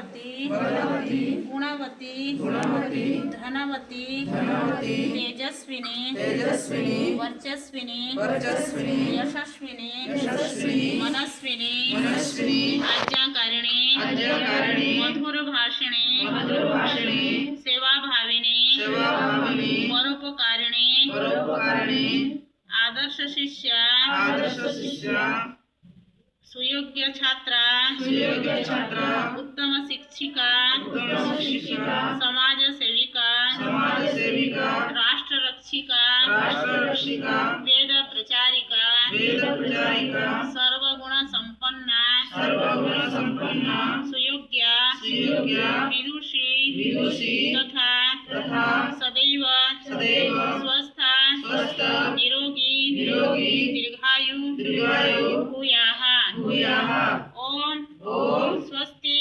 बलवती गुणवती धनवती तेजस्विनी वर्चस्विनी यशस्विनी मनस्विनी आज्ञाकारिणी मधुर भाषिणी सेवाभाविनी परोपकारिणी आदर्श शिष्या सुयोग्य छात्रा उत्तम शिक्षिका समाज सेविका राष्ट्र रक्षिका वेद प्रचारिका सर्वगुण संपन्ना सुयोग्या विदुषी तथा सदैव स्वस्था निरोगी दीर्घायु भूयाः ओम स्वस्ति